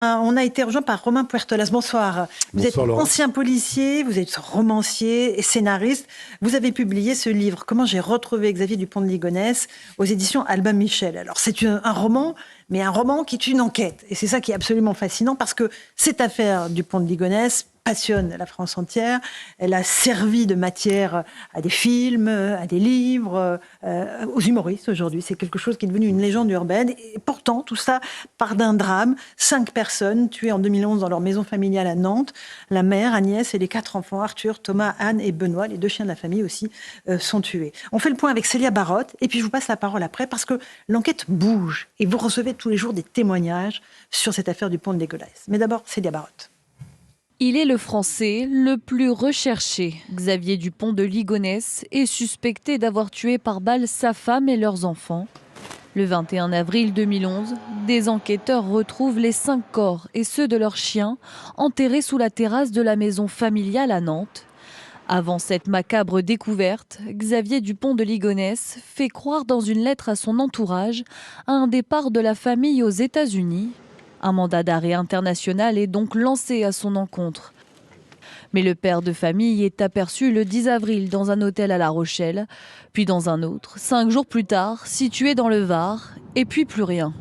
On a été rejoint par Romain Puertolas. Bonsoir. Vous êtes Laurent. ancien policier, vous êtes romancier et scénariste. Vous avez publié ce livre, Comment j'ai retrouvé Xavier Dupont de Ligonnès, aux éditions Albin Michel. Alors c'est un roman, mais un roman qui est une enquête. Et c'est ça qui est absolument fascinant parce que cette affaire Dupont de Ligonnès passionne la France entière. Elle a servi de matière à des films, à des livres, aux humoristes aujourd'hui. C'est quelque chose qui est devenu une légende urbaine. Et pourtant, tout ça part d'un drame. 5 personnes tuées en 2011 dans leur maison familiale à Nantes. La mère, Agnès, et les 4 enfants, Arthur, Thomas, Anne et Benoît, les 2 chiens de la famille aussi, sont tués. On fait le point avec Célia Barotte, et puis je vous passe la parole après, parce que l'enquête bouge, et vous recevez tous les jours des témoignages sur cette affaire Dupont de Ligonnès. Mais d'abord, Célia Barotte. Il est le Français le plus recherché. Xavier Dupont de Ligonnès est suspecté d'avoir tué par balle sa femme et leurs enfants. Le 21 avril 2011, des enquêteurs retrouvent les 5 corps et ceux de leurs chiens enterrés sous la terrasse de la maison familiale à Nantes. Avant cette macabre découverte, Xavier Dupont de Ligonnès fait croire dans une lettre à son entourage à un départ de la famille aux États-Unis. Un mandat d'arrêt international est donc lancé à son encontre. Mais le père de famille est aperçu le 10 avril dans un hôtel à La Rochelle, puis dans un autre, 5 jours plus tard, situé dans le Var, et puis plus rien.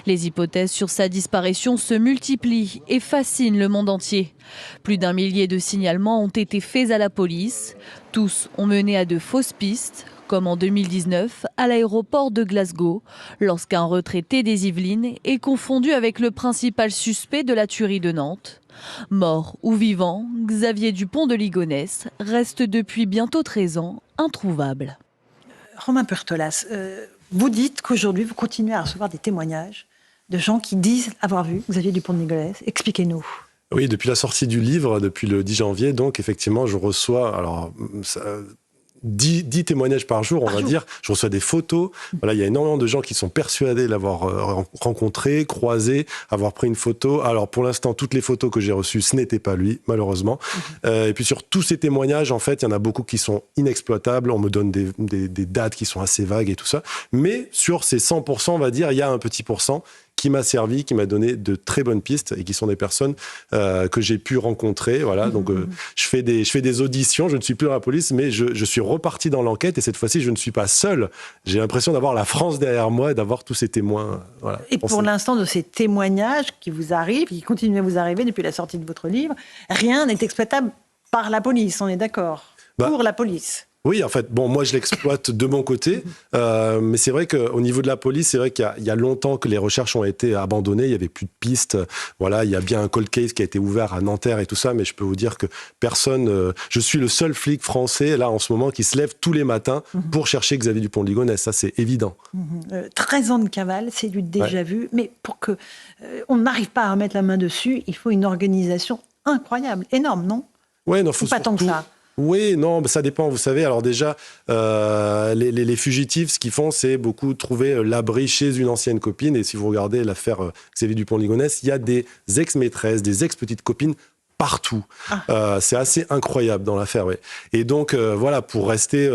Les hypothèses sur sa disparition se multiplient et fascinent le monde entier. Plus d'1 millier de signalements ont été faits à la police. Tous ont mené à de fausses pistes, comme en 2019 à l'aéroport de Glasgow, lorsqu'un retraité des Yvelines est confondu avec le principal suspect de la tuerie de Nantes. Mort ou vivant, Xavier Dupont de Ligonnès reste depuis bientôt 13 ans introuvable. Romain Puertolas, vous dites qu'aujourd'hui, vous continuez à recevoir des témoignages de gens qui disent avoir vu Xavier Dupont de Ligonnès. Expliquez-nous. Oui, depuis la sortie du livre, depuis le 10 janvier, donc effectivement, je reçois... Alors, 10 témoignages par jour, on va dire. Je reçois des photos. Voilà, il y a énormément de gens qui sont persuadés de l'avoir rencontré, croisé, avoir pris une photo. Alors, pour l'instant, toutes les photos que j'ai reçues, ce n'était pas lui, malheureusement. Et puis, sur tous ces témoignages, en fait, il y en a beaucoup qui sont inexploitables. On me donne des dates qui sont assez vagues et tout ça. Mais sur ces 100%, on va dire, il y a un petit pourcent qui m'a servi, qui m'a donné de très bonnes pistes et qui sont des personnes que j'ai pu rencontrer. Voilà, donc je fais des auditions, je ne suis plus dans la police, mais je suis reparti dans l'enquête et cette fois-ci, je ne suis pas seul. J'ai l'impression d'avoir la France derrière moi et d'avoir tous ces témoins. Voilà, et pour l'instant, de ces témoignages qui vous arrivent, qui continuent à vous arriver depuis la sortie de votre livre, rien n'est exploitable par la police, on est d'accord? Pour la police. Oui, en fait, bon, moi je l'exploite de mon côté, mais c'est vrai qu'au niveau de la police, c'est vrai qu'il y a longtemps que les recherches ont été abandonnées, il n'y avait plus de pistes, voilà, il y a bien un cold case qui a été ouvert à Nanterre et tout ça, mais je peux vous dire que personne, je suis le seul flic français, là, en ce moment, qui se lève tous les matins pour chercher Xavier Dupont de Ligonnès, ça c'est évident. 13 ans de cavale, c'est du déjà vu, mais pour que on n'arrive pas à remettre la main dessus, il faut une organisation incroyable, énorme, non? Ouais, non, faut pas tant que ça. Oui, non, ça dépend, vous savez. Alors déjà, les fugitifs, ce qu'ils font, c'est beaucoup trouver l'abri chez une ancienne copine. Et si vous regardez l'affaire Xavier Dupont de Ligonnès, il y a des ex-maîtresses, des ex-petites copines partout. C'est assez incroyable dans l'affaire, oui. Et donc, voilà, pour rester...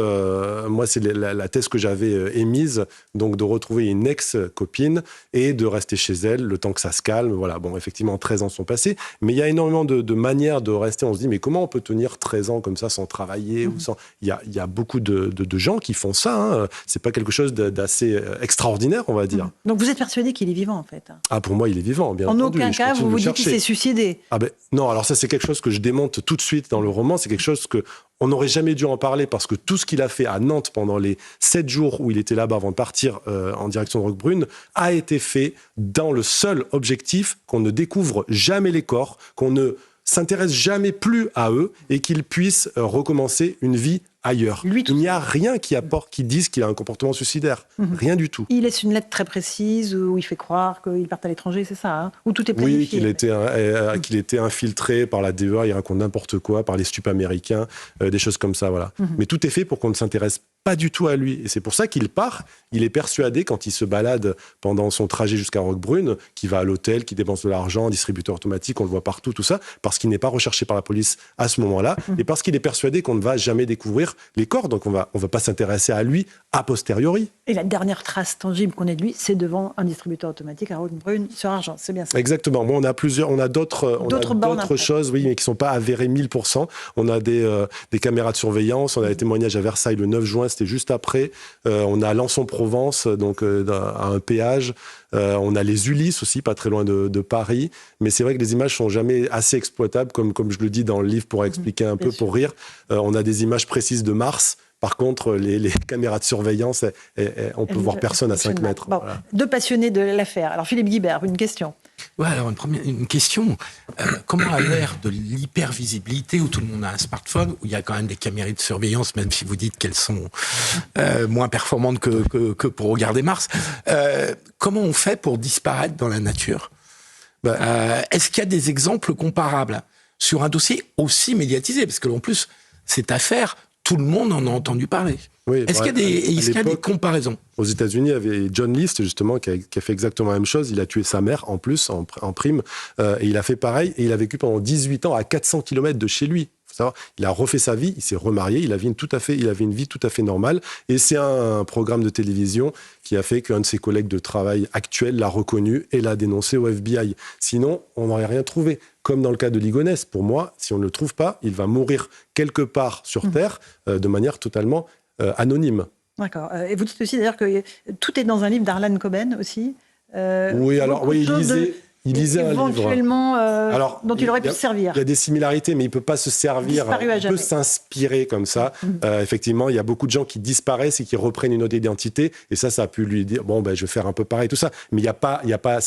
moi, c'est la thèse que j'avais émise, donc de retrouver une ex-copine et de rester chez elle le temps que ça se calme. Voilà, bon, effectivement, 13 ans sont passés, mais il y a énormément de manières de rester. On se dit, mais comment on peut tenir 13 ans comme ça sans travailler ou sans... Il y a beaucoup de gens qui font ça. Hein. C'est pas quelque chose d'assez extraordinaire, on va dire. Donc, vous êtes persuadé qu'il est vivant, en fait? Ah, pour moi, il est vivant, bien entendu. En aucun cas, vous vous dites qu'il s'est suicidé? Ah ben, non, alors ça, c'est quelque chose que je démonte tout de suite dans le roman. C'est quelque chose que on n'aurait jamais dû en parler parce que tout ce qu'il a fait à Nantes pendant les 7 jours où il était là-bas avant de partir en direction de Roquebrune a été fait dans le seul objectif qu'on ne découvre jamais les corps, qu'on ne s'intéresse jamais plus à eux et qu'ils puissent recommencer une vie ailleurs. Il n'y a rien qui dise qu'il a un comportement suicidaire. Rien du tout. Il laisse une lettre très précise où il fait croire qu'il part à l'étranger, c'est ça, hein? Où tout est planifié. Oui, qu'il était infiltré par la DEA, il raconte n'importe quoi, par les stupes américains, des choses comme ça, voilà. Mais tout est fait pour qu'on ne s'intéresse pas du tout à lui. Et c'est pour ça qu'il part. Il est persuadé, quand il se balade pendant son trajet jusqu'à Roquebrune, qu'il va à l'hôtel, qu'il dépense de l'argent, distributeur automatique, on le voit partout, tout ça, parce qu'il n'est pas recherché par la police à ce moment-là, et parce qu'il est persuadé qu'on ne va jamais découvrir découvrir les corps. Donc on va pas s'intéresser à lui a posteriori. Et la dernière trace tangible qu'on ait de lui, c'est devant un distributeur automatique à Roquebrune sur Argens, c'est bien ça? Exactement. Bon, on a d'autres choses, oui, mais qui sont pas avérées 1000%. On a des caméras de surveillance. On a des témoignages à Versailles le 9 juin, c'était juste après. On a Lançon-Provence, donc à un péage. On a les Ulysses aussi, pas très loin de Paris. Mais c'est vrai que les images sont jamais assez exploitables, comme je le dis dans le livre pour expliquer un peu, pour rire. On a des images précises de Mars. Par contre, les caméras de surveillance, on peut voir personne à 5 mètres. Bon, voilà. Deux passionnés de l'affaire. Alors Philippe Guibert, une question. Ouais, alors une question. Comment à l'ère de l'hypervisibilité, où tout le monde a un smartphone, où il y a quand même des caméras de surveillance, même si vous dites qu'elles sont moins performantes que pour regarder Mars, comment on fait pour disparaître dans la nature? Est-ce qu'il y a des exemples comparables sur un dossier aussi médiatisé? Parce que en plus, cette affaire, tout le monde en a entendu parler. Oui, est-ce qu'il y a des comparaisons? Aux États-Unis, il y avait John List, justement, qui a fait exactement la même chose. Il a tué sa mère, en plus, en prime. Et il a fait pareil. Et il a vécu pendant 18 ans à 400 km de chez lui. Faut savoir, il a refait sa vie, il s'est remarié, il avait une vie tout à fait normale. Et c'est un programme de télévision qui a fait qu'un de ses collègues de travail actuels l'a reconnu et l'a dénoncé au FBI. Sinon, on n'aurait rien trouvé. Comme dans le cas de Ligonès, pour moi, si on ne le trouve pas, il va mourir quelque part sur Terre de manière totalement anonyme. D'accord. Et vous dites aussi d'ailleurs que tout est dans un livre d'Arlan Coben aussi. Oui, alors oui, il lisait un livre dont il aurait pu se servir. Il y a des similarités, mais il ne peut pas se servir. Il peut s'inspirer comme ça. Effectivement, il y a beaucoup de gens qui disparaissent et qui reprennent une autre identité. Et ça a pu lui dire, je vais faire un peu pareil, tout ça. Mais c'est pas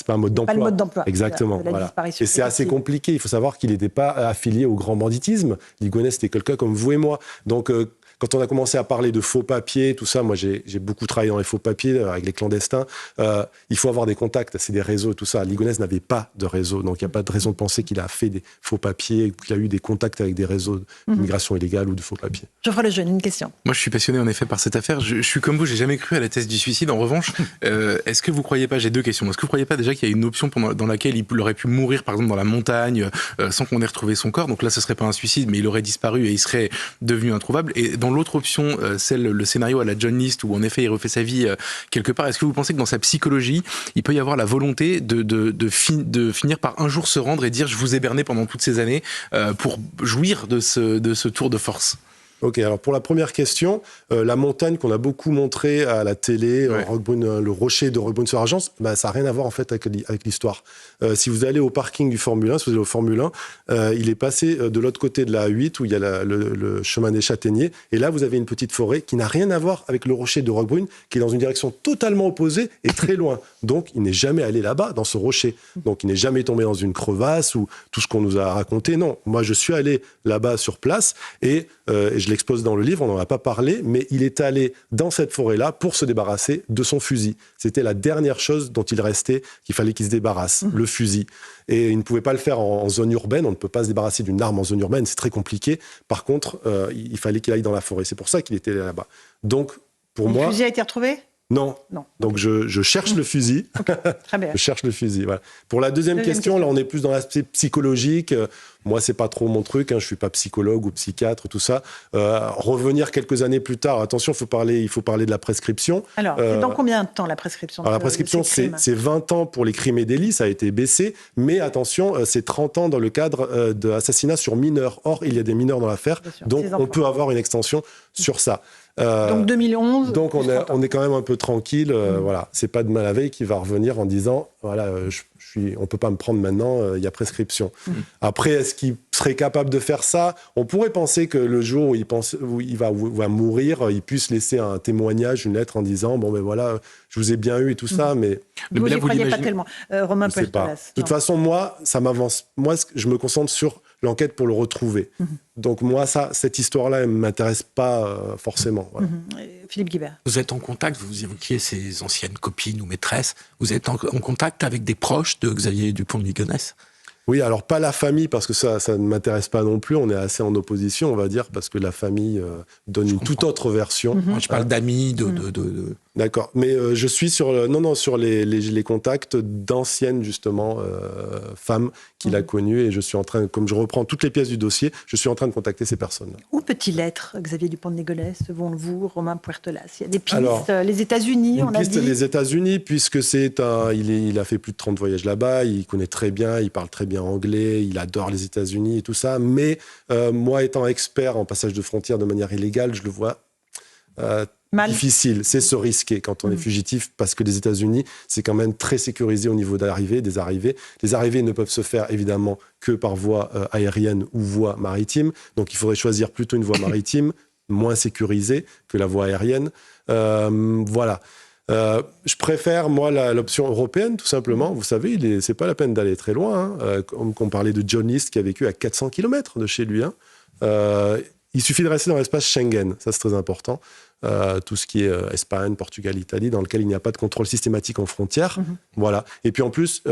un mode d'emploi. Pas le mode d'emploi. Exactement. Voilà. Et c'est assez compliqué. Il faut savoir qu'il n'était pas affilié au grand banditisme. Ligonès, c'était quelqu'un comme vous et moi. Donc, quand on a commencé à parler de faux papiers, tout ça, moi j'ai beaucoup travaillé dans les faux papiers avec les clandestins. Il faut avoir des contacts, c'est des réseaux, tout ça. Ligonès n'avait pas de réseau, donc il n'y a pas de raison de penser qu'il a fait des faux papiers, qu'il a eu des contacts avec des réseaux d'immigration illégale ou de faux papiers. Geoffroy Lejeune, une question. Moi je suis passionné en effet par cette affaire. Je suis comme vous, j'ai jamais cru à la thèse du suicide. En revanche, est-ce que vous croyez pas, j'ai deux questions. Est-ce que vous croyez pas déjà qu'il y a une option dans laquelle il aurait pu mourir, par exemple dans la montagne, sans qu'on ait retrouvé son corps? Donc là, ce serait pas un suicide, mais il aurait disparu et il serait devenu introuvable. Et dans l'autre option, le scénario à la John List, où en effet il refait sa vie quelque part, est-ce que vous pensez que dans sa psychologie, il peut y avoir la volonté de finir par un jour se rendre et dire je vous ai berné pendant toutes ces années pour jouir de ce tour de force? Ok, alors pour la première question, la montagne qu'on a beaucoup montrée à la télé, Roquebrune, le rocher de Roquebrune-sur-Argens, ça n'a rien à voir en fait avec l'histoire. Si vous allez au parking du Formule 1, si vous allez au Formule 1, il est passé de l'autre côté de la A8 où il y a le chemin des Châtaigniers, et là vous avez une petite forêt qui n'a rien à voir avec le rocher de Roquebrune, qui est dans une direction totalement opposée et très loin. Donc il n'est jamais allé là-bas, dans ce rocher. Donc il n'est jamais tombé dans une crevasse ou tout ce qu'on nous a raconté. Non, moi je suis allé là-bas sur place et je l'expose dans le livre, on n'en a pas parlé, mais il est allé dans cette forêt-là pour se débarrasser de son fusil. C'était la dernière chose dont il restait, qu'il fallait qu'il se débarrasse, le fusil. Et il ne pouvait pas le faire en zone urbaine, on ne peut pas se débarrasser d'une arme en zone urbaine, c'est très compliqué. Par contre, il fallait qu'il aille dans la forêt. C'est pour ça qu'il était là-bas. Donc, pour moi... Le fusil a été retrouvé ? Non. Donc je cherche le fusil. Okay. Très bien. Je cherche le fusil. Voilà. Pour la deuxième question, là on est plus dans l'aspect psychologique. Moi c'est pas trop mon truc. Je suis pas psychologue ou psychiatre, tout ça. Revenir quelques années plus tard. Attention, il faut parler de la prescription. Alors, c'est dans combien de temps la prescription? Alors, la prescription, c'est 20 ans pour les crimes et délits. Ça a été baissé. Mais attention, c'est 30 ans dans le cadre d'assassinat sur mineurs. Or, il y a des mineurs dans l'affaire. Donc, on peut avoir une extension sur ça. Donc 2011. Donc on est quand même un peu tranquille. Voilà, c'est pas demain la veille qui va revenir en disant voilà, on peut pas me prendre maintenant. Il y a prescription. Après, est-ce qu'il serait capable de faire ça? On pourrait penser que le jour où il va mourir, il puisse laisser un témoignage, une lettre en disant bon ben voilà, je vous ai bien eu et tout ça, mais vous n'y croyez pas tellement. Romain Peltolas. De toute façon, moi, ça m'avance. Moi, je me concentre sur l'enquête pour le retrouver. Donc moi, cette histoire-là, elle ne m'intéresse pas forcément. Voilà. Philippe Guibert. Vous êtes en contact, vous évoquiez ses anciennes copines ou maîtresses, vous êtes en contact avec des proches de Xavier Dupont de Ligonnès? Oui, alors pas la famille, parce que ça ne m'intéresse pas non plus. On est assez en opposition, on va dire, parce que la famille donne une toute autre version. Moi, je parle d'amis, D'accord, mais je suis sur les contacts d'anciennes justement femmes qu'il a connues, et je suis en train, comme je reprends toutes les pièces du dossier, je suis en train de contacter ces personnes-là. Où peut-il être, Xavier Dupont de Ligonnès, selon vous, Romain Puertolas? Il y a des pistes. Alors, les États-Unis, on a dit. Les États-Unis, puisque il a fait plus de 30 voyages là-bas, il connaît très bien, il parle très bien anglais, il adore les États-Unis et tout ça. Mais moi, étant expert en passage de frontières de manière illégale, je le vois difficile. C'est se risquer quand on est fugitif, parce que les États-Unis, c'est quand même très sécurisé au niveau des arrivées. Les arrivées ne peuvent se faire évidemment que par voie aérienne ou voie maritime. Donc il faudrait choisir plutôt une voie maritime, moins sécurisée que la voie aérienne. Voilà. Je préfère, moi, l'option européenne, tout simplement. Vous savez, c'est pas la peine d'aller très loin. Comme on parlait de John List, qui a vécu à 400 km de chez lui. Il suffit de rester dans l'espace Schengen. Ça, c'est très important. Tout ce qui est Espagne, Portugal, Italie, dans lequel il n'y a pas de contrôle systématique en frontière. Voilà. Et puis, en plus,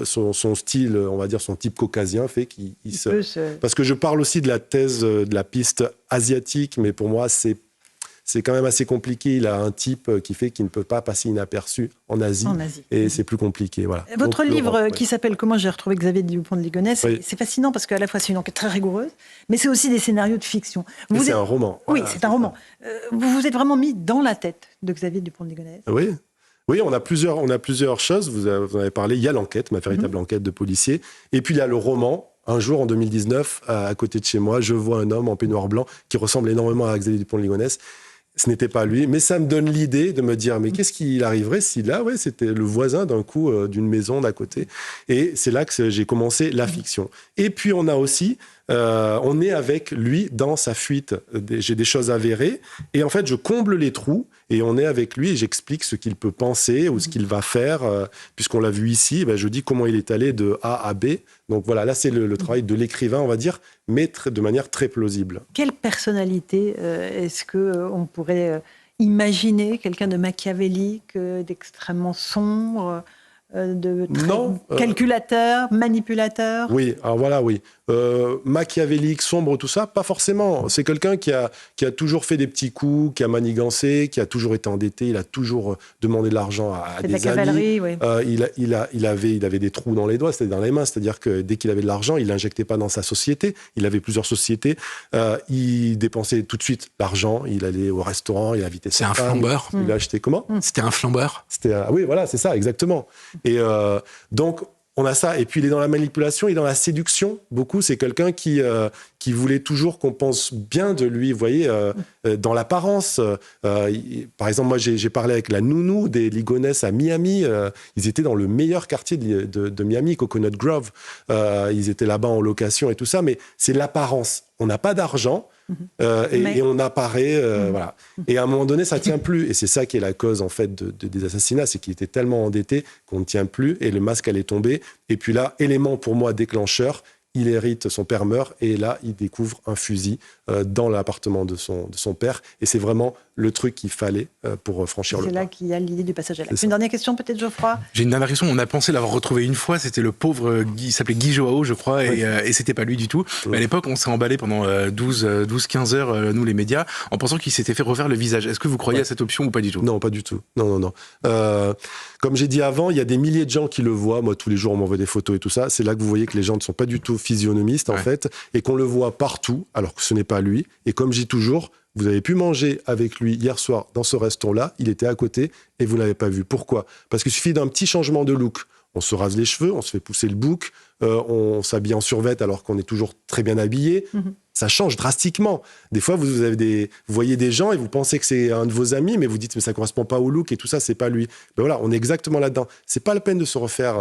son style, on va dire son type caucasien, fait qu'il Parce que je parle aussi de la thèse de la piste asiatique, mais pour moi, c'est quand même assez compliqué. Il a un type qui fait qu'il ne peut pas passer inaperçu en Asie. Et c'est plus compliqué. Voilà. Votre livre qui s'appelle « Comment j'ai retrouvé Xavier Dupont de Ligonnès », c'est fascinant parce qu'à la fois c'est une enquête très rigoureuse, mais c'est aussi des scénarios de fiction. C'est un roman. Oui, c'est un roman. Vous vous êtes vraiment mis dans la tête de Xavier Dupont de Ligonnès. Oui, on a plusieurs choses. Vous en avez parlé. Il y a l'enquête, ma véritable enquête de policier. Et puis il y a le roman. Un jour, en 2019, à côté de chez moi, je vois un homme en peignoir blanc qui ressemble énormément à Xavier Dupont de Ligonnès. Ce n'était pas lui, mais ça me donne l'idée de me dire, mais qu'est-ce qu'il arriverait si là, c'était le voisin d'un coup d'une maison d'à côté. Et c'est là que j'ai commencé la fiction. Et puis on a aussi, on est avec lui dans sa fuite. J'ai des choses avérées, et en fait je comble les trous, et on est avec lui, et j'explique ce qu'il peut penser ou ce qu'il va faire, puisqu'on l'a vu ici. Je dis comment il est allé de A à B. Donc voilà, là c'est le travail de l'écrivain, on va dire, mais de manière très plausible. Quelle personnalité est-ce qu'on pourrait imaginer? Quelqu'un de machiavélique, d'extrêmement sombre, calculateur, manipulateur? Oui, alors voilà, oui. Machiavélique, sombre, tout ça, pas forcément. C'est quelqu'un qui a toujours fait des petits coups, qui a manigancé, qui a toujours été endetté, il a toujours demandé de l'argent à des amis. Oui. Il avait des trous dans les doigts, c'est-à-dire dans les mains, c'est-à-dire que dès qu'il avait de l'argent, il l'injectait pas dans sa société, il avait plusieurs sociétés, il dépensait tout de suite l'argent, il allait au restaurant, il invitait sa femme. C'est un flambeur. Il achetait comment? C'était un flambeur. Oui, voilà, c'est ça, exactement. Et donc, on a ça. Et puis, il est dans la manipulation, il est dans la séduction. Beaucoup, c'est quelqu'un qui voulait toujours qu'on pense bien de lui, vous voyez, dans l'apparence. Par exemple, moi, j'ai parlé avec la nounou des Ligonnès à Miami. Ils étaient dans le meilleur quartier de Miami, Coconut Grove. Ils étaient là-bas en location et tout ça. Mais c'est l'apparence. On n'a pas d'argent. Et on apparaît, voilà. Et à un moment donné, ça tient plus. Et c'est ça qui est la cause, en fait, des assassinats. C'est qu'il était tellement endetté qu'on ne tient plus. Et le masque allait tomber. Et puis là, élément pour moi déclencheur, il hérite, son père meurt. Et là, il découvre un fusil dans l'appartement de son père. Et c'est vraiment le truc qu'il fallait pour franchir le pas. C'est là qu'il y a l'idée du passage à l'acte. Une dernière question, peut-être, Geoffroy? J'ai une dernière question. On a pensé l'avoir retrouvé une fois. C'était le pauvre Guy, il s'appelait Guy Joao, je crois, et c'était pas lui du tout. Mais à l'époque, on s'est emballé pendant 12-15 heures, nous les médias, en pensant qu'il s'était fait refaire le visage. Est-ce que vous croyez à cette option ou pas du tout? Non, pas du tout. Non. Comme j'ai dit avant, il y a des milliers de gens qui le voient. Moi, tous les jours, on m'envoie des photos et tout ça. C'est là que vous voyez que les gens ne sont pas du tout physionomistes, en fait, et qu'on le voit partout, alors que ce n'est pas lui. Et comme je dis toujours, vous avez pu manger avec lui hier soir dans ce restaurant-là, il était à côté et vous ne l'avez pas vu. Pourquoi? Parce qu'il suffit d'un petit changement de look. On se rase les cheveux, on se fait pousser le bouc, on s'habille en survêt alors qu'on est toujours très bien habillé. Ça change drastiquement. Des fois, vous voyez des gens et vous pensez que c'est un de vos amis, mais vous dites mais ça correspond pas au look et tout ça, c'est pas lui. Ben voilà, on est exactement là-dedans. C'est pas la peine de se refaire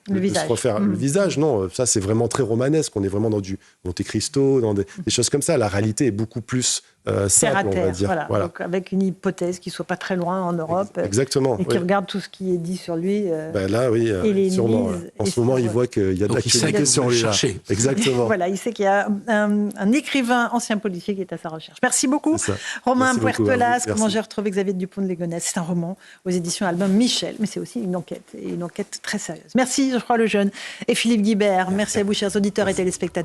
le visage. Non, ça c'est vraiment très romanesque. On est vraiment dans du Monte Cristo, dans des choses comme ça. La réalité est beaucoup plus terre à simple, on va terre, dire. voilà. Donc, avec une hypothèse qui soit pas très loin en Europe. Exactement. Et qui regarde tout ce qui est dit sur lui. Là, oui, sûrement. En ce moment, il voit qu'il y a de l'actualité sur lui. Exactement. Voilà, il sait qu'il y a un écrivain, ancien policier, qui est à sa recherche. Merci beaucoup, Romain Puertolas. Comment j'ai retrouvé Xavier Dupont de Ligonnès. C'est un roman aux éditions Albin Michel, mais c'est aussi une enquête, et une enquête très sérieuse. Merci Geoffroy Lejeune et Philippe Guibert. Merci à vous, chers auditeurs et téléspectateurs.